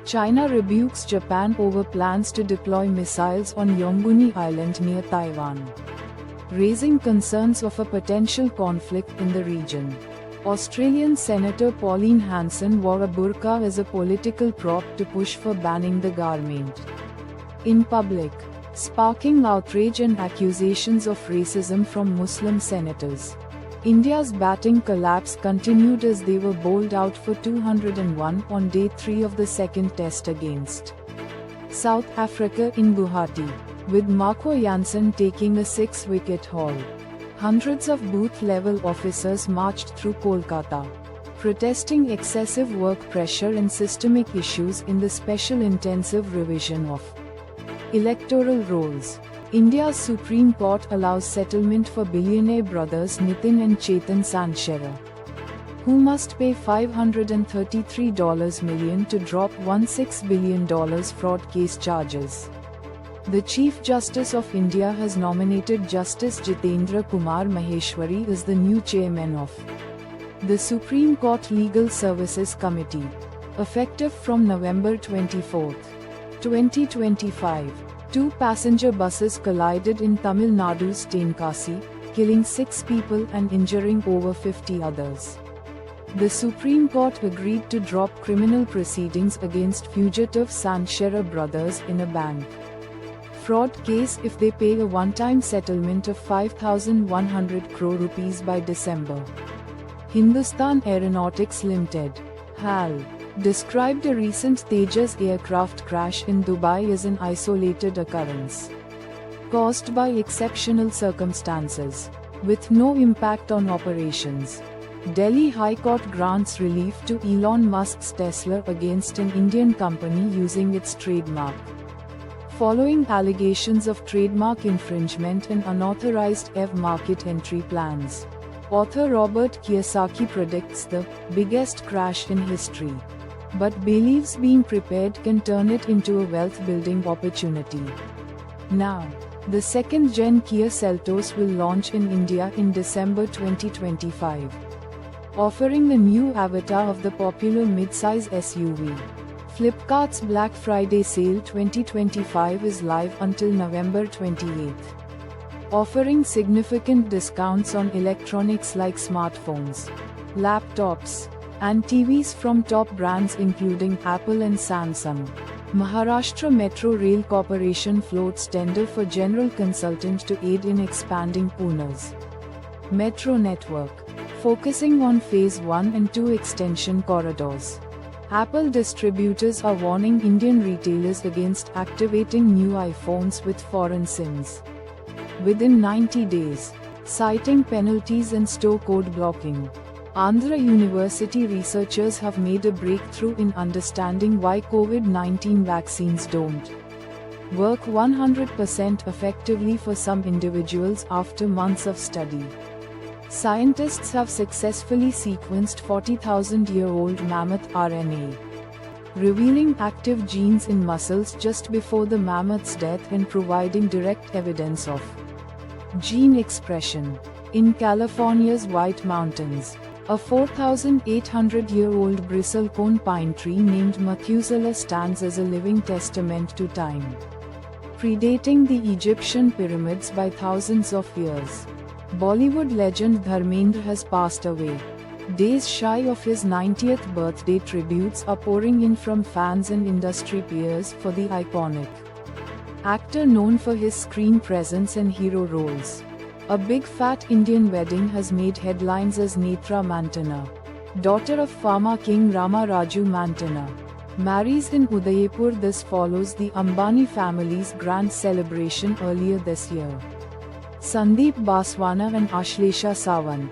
China rebukes Japan over plans to deploy missiles on Yongguni Island near Taiwan, raising concerns of a potential conflict in the region. Australian Senator Pauline Hanson wore a burqa as a political prop to push for banning the garment in public, sparking outrage and accusations of racism from Muslim senators. India's batting collapse continued as they were bowled out for 201 on day 3 of the second test against South Africa in Guwahati, with Marco Jansen taking a 6-wicket haul. Hundreds of booth-level officers marched through Kolkata, protesting excessive work pressure and systemic issues in the special intensive revision of electoral rolls. India's Supreme Court allows settlement for billionaire brothers Nitin and Chetan Sanchera, who must pay $533 million to drop $16 billion fraud case charges. The Chief Justice of India has nominated Justice Jitendra Kumar Maheshwari as the new chairman of the Supreme Court Legal Services Committee, effective from November 24, 2025. 2 passenger buses collided in Tamil Nadu's Tenkasi, killing 6 people and injuring over 50 others. The Supreme Court agreed to drop criminal proceedings against fugitive Sanchera brothers in a bank fraud case if they pay a one-time settlement of 5,100 crore rupees by December. Hindustan Aeronautics Limited (HAL) described a recent Tejas aircraft crash in Dubai as an isolated occurrence caused by exceptional circumstances, with no impact on operations. Delhi High Court grants relief to Elon Musk's Tesla against an Indian company using its trademark, following allegations of trademark infringement and unauthorized EV market entry plans. Author Robert Kiyosaki predicts the biggest crash in history, but believes being prepared can turn it into a wealth-building opportunity. Now, the second-gen Kia Seltos will launch in India in December 2025, offering the new avatar of the popular mid-size SUV. Flipkart's Black Friday Sale 2025 is live until November 28, offering significant discounts on electronics like smartphones, laptops, and TVs from top brands including Apple and Samsung. Maharashtra Metro Rail Corporation floats tender for general consultant to aid in expanding Pune's metro network, focusing on Phase 1 and 2 extension corridors. Apple distributors are warning Indian retailers against activating new iPhones with foreign SIMs within 90 days, citing penalties and store code blocking. Andhra University researchers have made a breakthrough in understanding why COVID-19 vaccines don't work 100% effectively for some individuals after months of study. Scientists have successfully sequenced 40,000-year-old mammoth RNA, revealing active genes in muscles just before the mammoth's death and providing direct evidence of gene expression. In California's White Mountains, a 4,800-year-old bristlecone pine tree named Methuselah stands as a living testament to time, predating the Egyptian pyramids by thousands of years. Bollywood legend Dharmendra has passed away. Days shy of his 90th birthday, tributes are pouring in from fans and industry peers for the iconic actor known for his screen presence and hero roles. A big fat Indian wedding has made headlines as Netra Mantana, daughter of Pharma king Rama Raju Mantana, marries in Udaipur. This follows the Ambani family's grand celebration earlier this year. Sandeep Baswana and Ashlesha Sawant,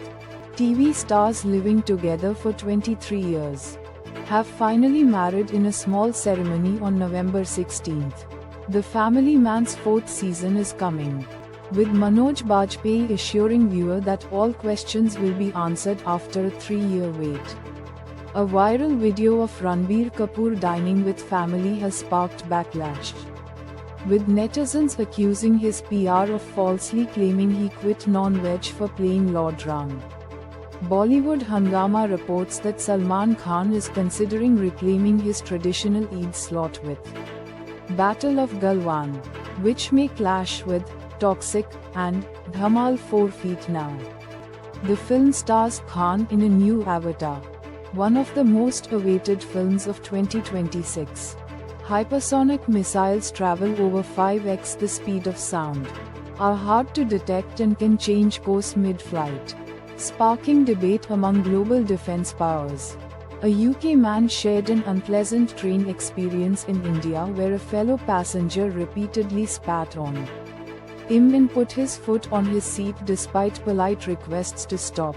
TV stars living together for 23 years, have finally married in a small ceremony on November 16. The Family Man's 4th season is coming, with Manoj Bajpayee assuring viewer that all questions will be answered after a 3-year wait. A viral video of Ranbir Kapoor dining with family has sparked backlash, with netizens accusing his PR of falsely claiming he quit non-veg for playing Lord Ram. Bollywood Hungama reports that Salman Khan is considering reclaiming his traditional Eid slot with Battle of Galwan, which may clash with Toxic and Dhamal 4 Feet Now. The film stars Khan in a new avatar, one of the most awaited films of 2026. Hypersonic missiles travel over 5x the speed of sound, are hard to detect and can change course mid-flight, sparking debate among global defense powers. A UK man shared an unpleasant train experience in India where a fellow passenger repeatedly spat on him and put his foot on his seat despite polite requests to stop.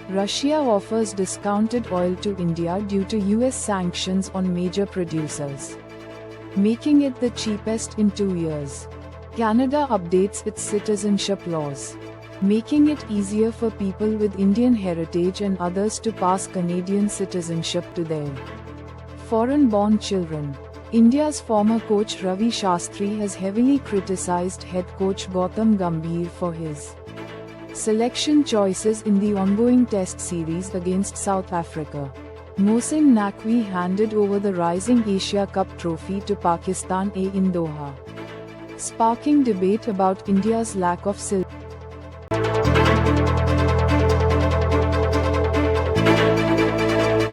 Russia offers discounted oil to India due to US sanctions on major producers, making it the cheapest in 2 years. Canada updates its citizenship laws, making it easier for people with Indian heritage and others to pass Canadian citizenship to their foreign-born children. India's former coach Ravi Shastri has heavily criticized head coach Gautam Gambhir for his selection choices in the ongoing Test series against South Africa. Mohsin Naqvi handed over the Rising Asia Cup trophy to Pakistan in Doha, sparking debate about India's lack of silver.